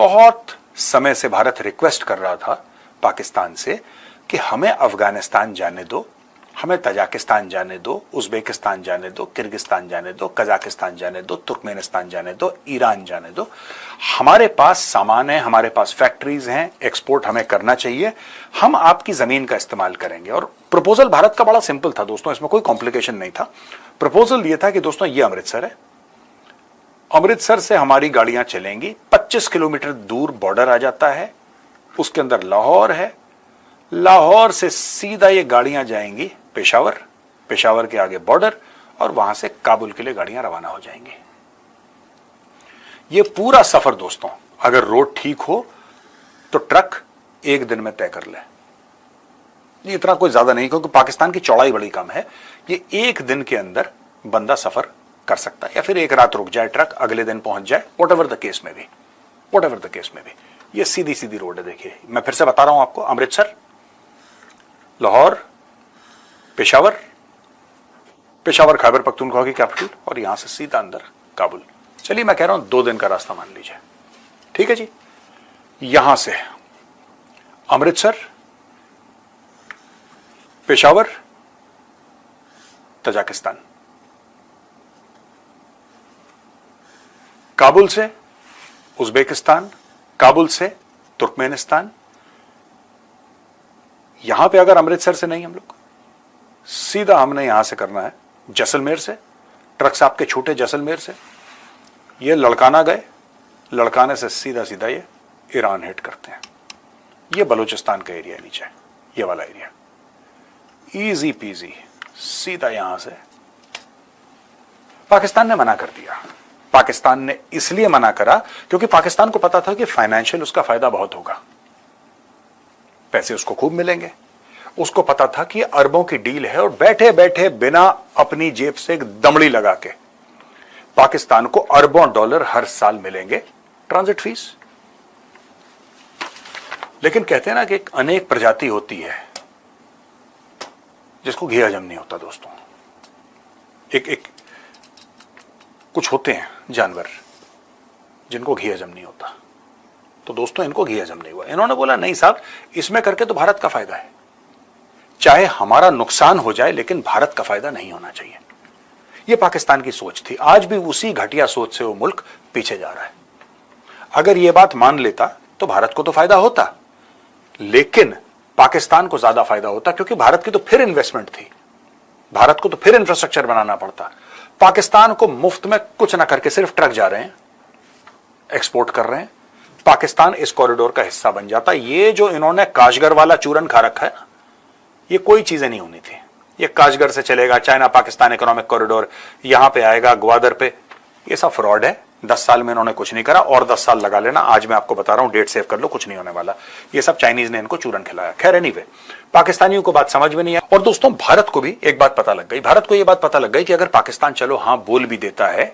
बहुत समय से भारत रिक्वेस्ट कर रहा था पाकिस्तान से कि हमें अफगानिस्तान जाने दो, हमें तजाकिस्तान जाने दो, उज्बेकिस्तान जाने दो, किर्गिस्तान जाने दो, कजाकिस्तान जाने दो, तुर्कमेनिस्तान जाने दो, ईरान जाने दो। हमारे पास सामान है, हमारे पास फैक्ट्रीज हैं, एक्सपोर्ट हमें करना चाहिए, हम आपकी जमीन का इस्तेमाल करेंगे। और प्रपोजल भारत का बड़ा सिंपल था दोस्तों, इसमें कोई कॉम्प्लिकेशन नहीं था। प्रपोजल यह था कि दोस्तों ये अमृतसर है, अमृतसर से हमारी गाड़ियां चलेंगी, 25 किलोमीटर दूर बॉर्डर आ जाता है, उसके अंदर लाहौर है, लाहौर से सीधा ये गाड़ियां जाएंगी पेशावर, पेशावर के आगे बॉर्डर, और वहां से काबुल के लिए गाड़ियां रवाना हो जाएंगी। ये पूरा सफर दोस्तों अगर रोड ठीक हो तो ट्रक एक दिन में तय कर ले। ये इतना कोई ज्यादा नहीं, क्योंकि पाकिस्तान की चौड़ाई बड़ी कम है। ये एक दिन के अंदर बंदा सफर कर सकता है, या फिर एक रात रुक जाए ट्रक, अगले दिन पहुंच जाए, वॉट एवर द केस में भी, वॉट एवर द केस में भी। ये सीधी सीधी रोड है। देखिए मैं फिर से बता रहा हूं आपको, अमृतसर, लाहौर, पेशावर, पेशावर खैबर पख्तूनख्वा की कैपिटल, और यहां से सीधा अंदर काबुल। चलिए मैं कह रहा हूं 2 दिन का रास्ता मान लीजिए, ठीक है जी। यहां से अमृतसर, पेशावर, तजाकिस्तान, काबुल से उज्बेकिस्तान, काबुल से तुर्कमेनिस्तान। यहां पे अगर अमृतसर से नहीं, हम लोग सीधा हमने यहां से करना है जैसलमेर से, ट्रक्स आपके छूटे जैसलमेर से, ये लड़काना गए, लड़काने से सीधा सीधा ये ईरान हिट करते हैं। ये बलूचिस्तान का एरिया नीचे, ये वाला एरिया, इजी पीजी, सीधा यहां से। पाकिस्तान ने मना कर दिया। पाकिस्तान ने इसलिए मना करा क्योंकि पाकिस्तान को पता था कि फाइनेंशियल उसका फायदा बहुत होगा, पैसे उसको खूब मिलेंगे। उसको पता था कि अरबों की डील है, और बैठे बैठे बिना अपनी जेब से एक दमड़ी लगा के पाकिस्तान को अरबों डॉलर हर साल मिलेंगे ट्रांजिट फीस। लेकिन कहते हैं ना कि एक अनेक प्रजाति होती है जिसको घी हजम नहीं होता दोस्तों। एक कुछ होते हैं जानवर जिनको घी हजम नहीं होता। तो दोस्तों इनको घी हजम नहीं हुआ। इन्होंने बोला नहीं साहब, इसमें करके तो भारत का फायदा है, चाहे हमारा नुकसान हो जाए लेकिन भारत का फायदा नहीं होना चाहिए। यह पाकिस्तान की सोच थी। आज भी उसी घटिया सोच से वो मुल्क पीछे जा रहा है। अगर यह बात मान लेता तो भारत को तो फायदा होता, लेकिन पाकिस्तान को ज्यादा फायदा होता, क्योंकि भारत की तो फिर इन्वेस्टमेंट थी, भारत को तो फिर इंफ्रास्ट्रक्चर बनाना पड़ता। पाकिस्तान को मुफ्त में कुछ ना करके सिर्फ ट्रक जा रहे हैं, एक्सपोर्ट कर रहे हैं, पाकिस्तान इस कॉरिडोर का हिस्सा बन जाता। ये जो इन्होंने काशगर वाला चूरन खा रखा है ना, ये कोई चीजें नहीं होनी थी। ये काशगर से चलेगा, चाइना पाकिस्तान इकोनॉमिक कॉरिडोर यहां पे आएगा, ग्वादर पे, ये सब फ्रॉड है। 10 साल में इन्होंने कुछ नहीं करा, और 10 साल लगा लेना। आज मैं आपको बता रहा हूं, डेट सेव कर लो, कुछ नहीं होने वाला। ये सब चाइनीज ने इनको चूरन खिलाया। खैर एनीवे, पाकिस्तानियों को बात समझ में नहीं आई। और दोस्तों भारत को भी एक बात पता लग गई, भारत को यह बात पता लग गई कि अगर पाकिस्तान चलो हां बोल भी देता है,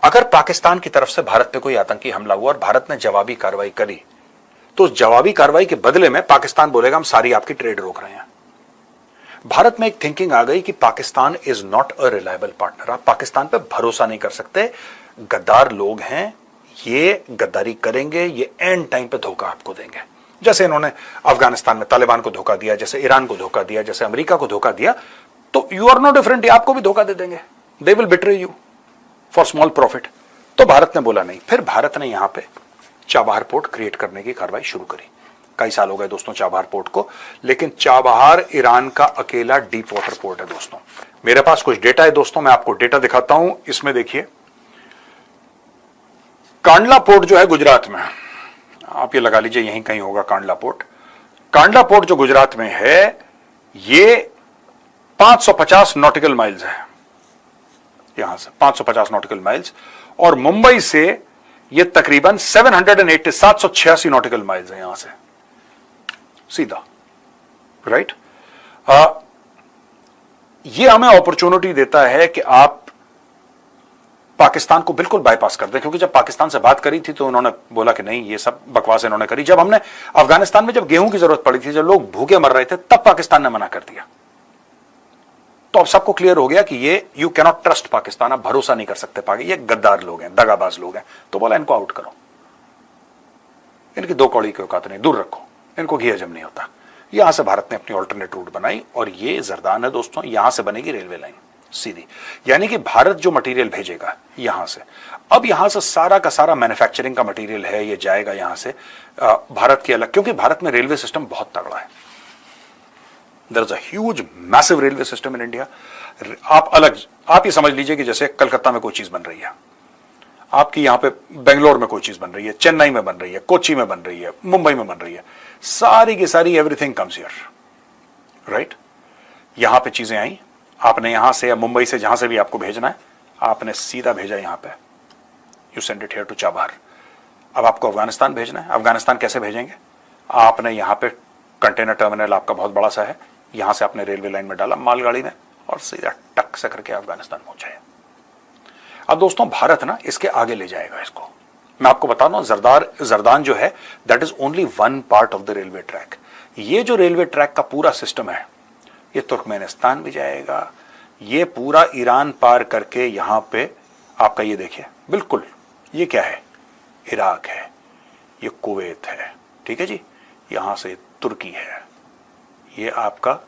अगर पाकिस्तान की तरफ से भारत पे कोई आतंकी हमला हुआ और भारत ने जवाबी कार्रवाई करी, तो उस जवाबी कार्रवाई के बदले में पाकिस्तान बोलेगा हम सारी आपकी ट्रेड रोक रहे हैं। भारत में एक थिंकिंग आ गई कि Pakistan is not a reliable partner. आप पाकिस्तान पे भरोसा नहीं कर सकते, गद्दार लोग हैं, ये गद्दारी करेंगे, ये एंड टाइम पे धोखा आपको देंगे। जैसे इन्होंने अफगानिस्तान में तालिबान को धोखा दिया, जैसे ईरान को धोखा दिया, जैसे अमेरिका को धोखा दिया, तो यू आर नो डिफरेंट, आपको भी धोखा दे देंगे। They will betray you for small profit. तो भारत ने बोला नहीं। फिर भारत ने यहां पे चाबहार पोर्ट क्रिएट करने की कार्रवाई शुरू करी। कई साल हो गए दोस्तों चाबहार पोर्ट को, लेकिन चाबहार ईरान का अकेला डीप वाटर पोर्ट है दोस्तों। मेरे पास कुछ डेटा है दोस्तों, मैं आपको डेटा दिखाता हूं। इसमें देखिए, कांडला पोर्ट जो है गुजरात में, आप ये लगा लीजिए यहीं कहीं होगा कांडला पोर्ट। कांडला पोर्ट जो गुजरात में है, ये 550 नॉटिकल माइल्स है, यहां से 550 नॉटिकल माइल्स, और मुंबई से ये तकरीबन 786 नॉटिकल माइल्स है यहां से सीधा, राइट। ये हमें अपॉर्चुनिटी देता है कि आप पाकिस्तान को बिल्कुल बाईपास कर दें, क्योंकि जब पाकिस्तान से बात करी थी तो उन्होंने बोला कि नहीं, ये सब बकवास इन्होंने करी। जब हमने अफगानिस्तान में जब गेहूं की जरूरत पड़ी थी, जब लोग भूखे मर रहे थे, तब पाकिस्तान ने मना कर दिया। तो अब सबको क्लियर हो गया कि ये यू कैनॉट ट्रस्ट पाकिस्तान, आप भरोसा नहीं कर सकते। ये गद्दार लोग हैं, दगाबाज लोग हैं, तो बोला इनको आउट करो। इनकी दो कौड़ी की औकात नहीं, दूर रखो, इनको घी हजम नहीं होता। यहां से भारत ने अपनी ऑल्टरनेट रूट बनाई और ये जरदान है दोस्तों, यहां से बनेगी रेलवे लाइन सीधी। यानी कि भारत जो मटेरियल भेजेगा यहां से, अब यहां से सारा का सारा मैन्युफैक्चरिंग का मटेरियल है ये जाएगा यहां से भारत के अलग, क्योंकि भारत में रेलवे सिस्टम बहुत तगड़ा है। There is a huge massive railway system in India. आप ये समझ लीजिए कि जैसे कलकत्ता में कोई चीज बन रही है, आपकी यहां पे बेंगलोर में कोई चीज बन रही है, चेन्नई में बन रही है, कोच्चि में बन रही है, मुंबई में बन रही है, सारी की सारी एवरीथिंग कम्स हियर, राइट। यहां पे चीजें आई, आपने यहां से या मुंबई से जहां से भी आपको भेजना है, आपने सीधा भेजा यहां पे, you send it here to Chabahar. अब आपको अफगानिस्तान भेजना है, अफगानिस्तान कैसे भेजेंगे? आपने यहां पे कंटेनर टर्मिनल आपका बहुत बड़ा सा है, यहां से आपने रेलवे लाइन में डाला मालगाड़ी में और सीधा टक से करके अफगानिस्तान पहुंचाया। अब दोस्तों भारत ना इसके आगे ले जाएगा इसको। मैं आपको बता दूं, जरदान जो है that is only one part of the railway track. ये जो रेलवे ट्रैक का पूरा सिस्टम है, ये तुर्कमेनिस्तान भी जाएगा, ये पूरा ईरान पार करके यहां पे आपका ये देखिए, बिल्कुल ये क्या है, इराक है, ये कुवैत है, ठीक है जी, यहां से तुर्की है, ये आपका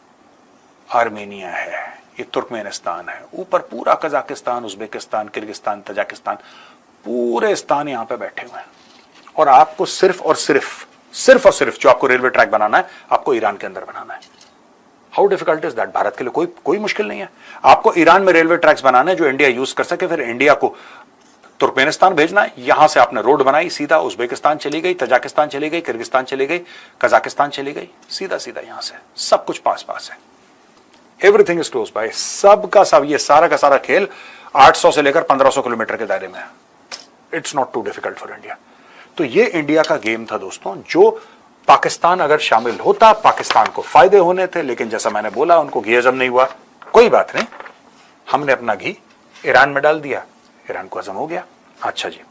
आर्मेनिया है, ये तुर्कमेनिस्तान है, ऊपर पूरा कजाकिस्तान, उज्बेकिस्तान, किर्गिस्तान, तजाकिस्तान, पूरे स्थान यहां पे बैठे हुए हैं। और आपको सिर्फ और सिर्फ जो आपको रेलवे ट्रैक बनाना है, आपको ईरान के अंदर बनाना है। How difficult is that? Bharat के लिए कोई मुश्किल नहीं है। आपको ईरान में रेलवे ट्रैक्स बनाने हैं जो इंडिया यूज कर सके, फिर इंडिया को तुर्कमेनिस्तान भेजना है, यहां से आपने रोड बनाई, सीधा उज्बेकिस्तान चली गई, तजाकिस्तान चली गई, किर्गिस्तान चली गई, कजाकिस्तान चली गई, सीधा सीधा यहां से सब कुछ पास पास है। एवरीथिंग इज क्लोज बाय, सब का सब, ये सारा का सारा खेल 800 से लेकर 1500 किलोमीटर के दायरे में है। It's not too difficult for India. तो ये इंडिया का गेम था दोस्तों, जो पाकिस्तान अगर शामिल होता, पाकिस्तान को फायदे होने थे, लेकिन जैसा मैंने बोला उनको घी हजम नहीं हुआ। कोई बात नहीं, हमने अपना घी ईरान में डाल दिया, ईरान को हजम हो गया। अच्छा जी,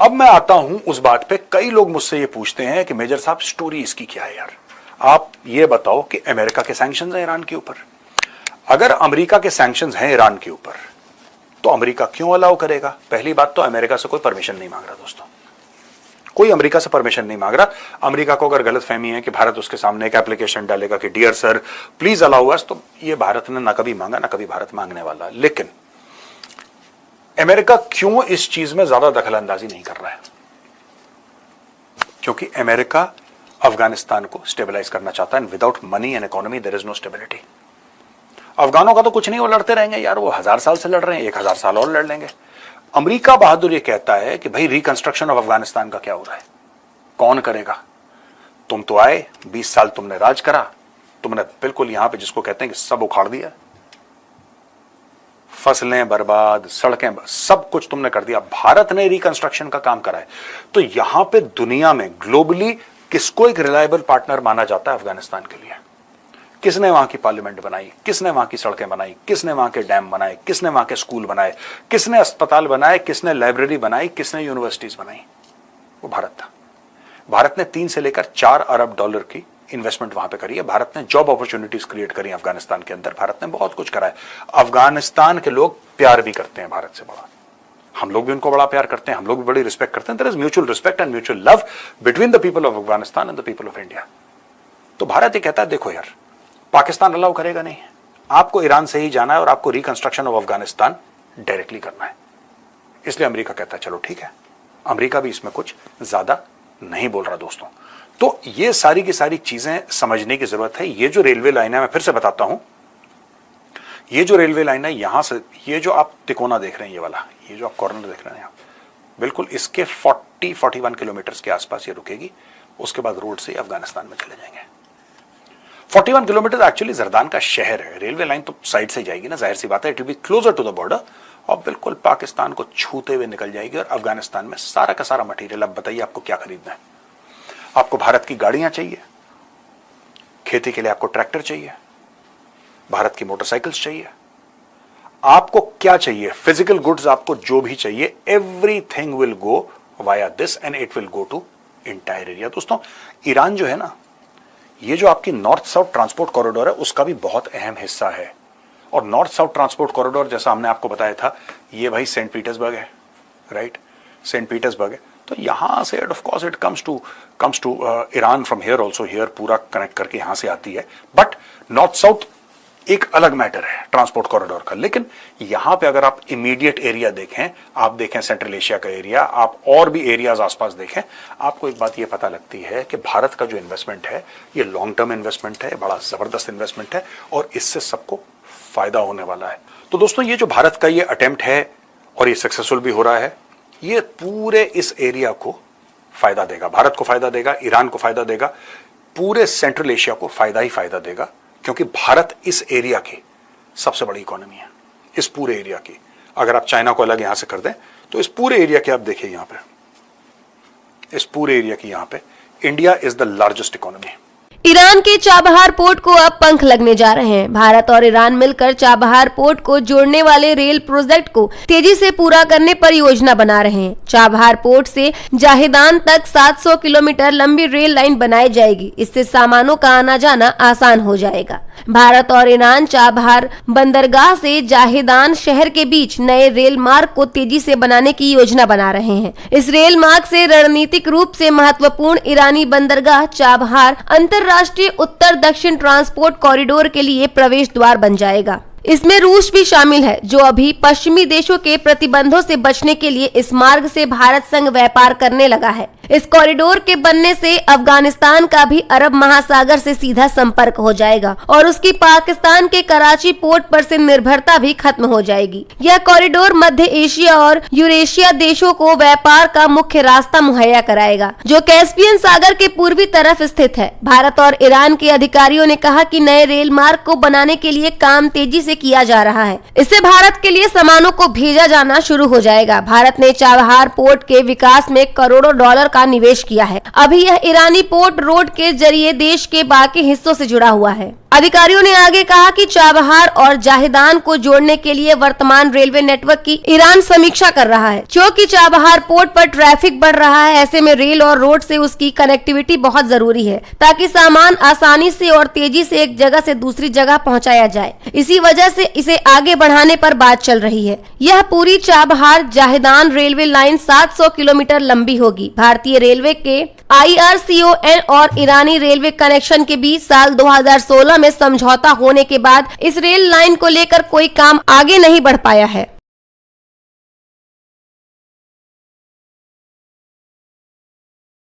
अब मैं आता हूं उस बात पे, कई लोग मुझसे ये पूछते हैं कि मेजर साहब स्टोरी इसकी क्या है यार, आप ये बताओ कि अमेरिका के सैंक्शंस हैं ईरान के ऊपर। अगर अमेरिका के सैंक्शंस हैं ईरान के ऊपर, तो अमेरिका क्यों अलाउ करेगा? पहली बात तो अमेरिका से कोई परमिशन नहीं मांग रहा दोस्तों, कोई अमेरिका से परमिशन नहीं मांग रहा। अमेरिका को अगर गलतफहमी है कि भारत उसके सामने एक एप्लीकेशन डालेगा कि dear sir please allow us, तो ये भारत ने ना कभी मांगा, ना कभी भारत मांगने वाला। लेकिन अमेरिका क्यों इस चीज में ज्यादा दखलंदाजी नहीं कर रहा है? क्योंकि अमेरिका अफगानिस्तान को स्टेबलाइज करना चाहता है, and without money and economy there is no stability. अफगानों का तो कुछ नहीं, वो लड़ते रहेंगे यार, वो 1000 साल से लड़ रहे हैं, 1000 साल और लड़ लेंगे। अमेरिका बहादुर ये कहता है कि भाई रिकंस्ट्रक्शन ऑफ अफगानिस्तान का क्या हो रहा है, कौन करेगा? तुम तो आए, 20 साल तुमने राज करा, तुमने बिल्कुल यहां पे जिसको कहते हैं कि सब उखाड़ दिया, फसलें बर्बाद, सड़कें, सब कुछ तुमने कर दिया। भारत ने रिकंस्ट्रक्शन का काम करा है। तो यहां पे दुनिया में ग्लोबली किसको एक रिलायबल पार्टनर माना जाता है अफगानिस्तान के लिए? किसने वहां की पार्लियामेंट बनाई, किसने वहां की सड़कें बनाई, किसने वहां के डैम बनाए, किसने वहां के स्कूल बनाए, किसने अस्पताल बनाए, किसने लाइब्रेरी बनाई, किसने यूनिवर्सिटीज बनाई? वो भारत था। भारत ने 3 से लेकर 4 अरब डॉलर की इन्वेस्टमेंट वहां पे करी है। भारत ने जॉब अपॉर्चुनिटीज क्रिएट करी अफगानिस्तान के अंदर, भारत ने बहुत कुछ करा है। अफगानिस्तान के लोग प्यार भी करते हैं भारत से बड़ा, हम लोग भी उनको बड़ा प्यार करते हैं, हम लोग भी बड़ी रिस्पेक्ट करते हैं। There is mutual respect and mutual love between the people of Afghanistan and the people of India. तो भारत ये कहता है देखो यार, पाकिस्तान अलाउ करेगा नहीं, आपको ईरान से ही जाना है और आपको रिकंस्ट्रक्शन ऑफ अफगानिस्तान डायरेक्टली करना है। इसलिए अमेरिका कहता है चलो ठीक है। अमेरिका भी इसमें कुछ ज्यादा नहीं बोल रहा दोस्तों। तो ये सारी की सारी चीजें समझने की जरूरत है। ये जो रेलवे लाइन है, मैं फिर से बताता हूं, ये जो रेलवे लाइन है यहां से, ये जो आप तिकोना देख रहे हैं, ये वाला, ये जो आप कॉर्नर देख रहे हैं आप, बिल्कुल इसके 41 किलोमीटर के आसपास ये रुकेगी। उसके बाद रोड से अफगानिस्तान में चले जाएंगे। 41 किलोमीटर एक्चुअली जरदान का शहर है। रेलवे लाइन तो साइड से जाएगी ना, जाहिर सी बात है, it will be closer to the border, और बिल्कुल पाकिस्तान को छूते हुए निकल जाएगी और अफगानिस्तान में सारा का सारा मटेरियल। अब बताइए आपको क्या खरीदना है? आपको भारत की गाड़ियां चाहिए, खेती के लिए आपको ट्रैक्टर चाहिए, भारत की मोटरसाइकिल्स चाहिए, आपको क्या चाहिए, फिजिकल गुड्स, आपको जो भी चाहिए, everything will go via this and it will go to entire area. दोस्तों ईरान जो है ना, ये जो आपकी नॉर्थ साउथ ट्रांसपोर्ट कॉरिडोर है उसका भी बहुत अहम हिस्सा है। और नॉर्थ साउथ ट्रांसपोर्ट कॉरिडोर जैसा हमने आपको बताया था, ये भाई सेंट पीटर्सबर्ग है, राइट, सेंट पीटर्सबर्ग है। तो यहां से of course it comes to Iran from here also, here पूरा कनेक्ट करके यहां से आती है। बट नॉर्थ साउथ एक अलग मैटर है ट्रांसपोर्ट कॉरिडोर का। लेकिन यहां पे अगर आप इमीडिएट एरिया देखें, आप देखें सेंट्रल एशिया का एरिया, आप और भी एरियाज आसपास देखें, आपको एक बात ये पता लगती है कि भारत का जो इन्वेस्टमेंट है ये लॉन्ग टर्म इन्वेस्टमेंट है, बड़ा जबरदस्त इन्वेस्टमेंट है और इससे सबको फायदा होने वाला है। तो दोस्तों ये जो भारत का ये अटेम्प्ट है और ये सक्सेसफुल भी हो रहा है, ये पूरे इस एरिया को फायदा देगा, भारत को फायदा देगा, ईरान को फायदा देगा, पूरे सेंट्रल एशिया को फायदा ही फायदा देगा, क्योंकि भारत इस एरिया की सबसे बड़ी इकोनॉमी है, इस पूरे एरिया की। अगर आप चाइना को अलग यहां से कर दें तो इस पूरे एरिया के आप देखिए यहां पे, इस पूरे एरिया की यहां पे India is the largest economy. Iran के चाबहार पोर्ट को अब पंख लगने जा रहे हैं। भारत और ईरान मिलकर चाबहार पोर्ट को जोड़ने वाले रेल प्रोजेक्ट को तेजी से पूरा करने पर योजना बना रहे हैं। चाबहार पोर्ट से जाहिदान तक 700 किलोमीटर लंबी रेल लाइन बनाई जाएगी। इससे सामानों का आना जाना आसान हो जाएगा। भारत और ईरान चाबहार बंदरगाह से जाहिदान शहर के बीच नए रेल मार्ग को तेजी से बनाने की योजना बना रहे हैं। इस रेल मार्ग से रणनीतिक रूप से महत्वपूर्ण ईरानी बंदरगाह चाबहार अंतर्राष्ट्रीय उत्तर दक्षिण ट्रांसपोर्ट कॉरिडोर के लिए प्रवेश द्वार बन जाएगा। इसमें रूस भी शामिल है, जो अभी पश्चिमी देशों के प्रतिबंधों से बचने के लिए इस मार्ग से भारत संग व्यापार करने लगा है। इस कॉरिडोर के बनने से अफगानिस्तान का भी अरब महासागर से सीधा संपर्क हो जाएगा और उसकी पाकिस्तान के कराची पोर्ट पर से निर्भरता भी खत्म हो जाएगी। यह कॉरिडोर मध्य एशिया और यूरेशिया देशों को व्यापार का मुख्य रास्ता मुहैया कराएगा, जो कैस्पियन सागर के पूर्वी तरफ स्थित है। भारत और ईरान के अधिकारियों ने कहा कि नए रेल मार्ग को बनाने के लिए काम तेजी से किया जा रहा है। इससे भारत के लिए सामानों को भेजा जाना शुरू हो जाएगा। भारत ने चाबहार पोर्ट के विकास में करोड़ों डॉलर का निवेश किया है। अभी यह ईरानी पोर्ट रोड के जरिए देश के बाकी हिस्सों से जुड़ा हुआ है। अधिकारियों ने आगे कहा कि चाबहार और जाहिदान को जोड़ने के लिए वर्तमान रेलवे नेटवर्क की ईरान समीक्षा कर रहा है। क्योंकि चाबहार पोर्ट पर ट्रैफिक बढ़ रहा है, ऐसे में रेल और रोड से उसकी कनेक्टिविटी बहुत जरूरी है, ताकि सामान आसानी से और तेजी से एक जगह से दूसरी जगह पहुंचाया जाए। इसी वजह से इसे आगे बढ़ाने पर बात चल रही है। यह पूरी चाबहार जाहिदान रेलवे लाइन 700 किलोमीटर लंबी होगी। भारतीय रेलवे के IRCON और ईरानी रेलवे कनेक्शन के बीच साल 2016 में समझौता होने के बाद इस रेल लाइन को लेकर कोई काम आगे नहीं बढ़ पाया है।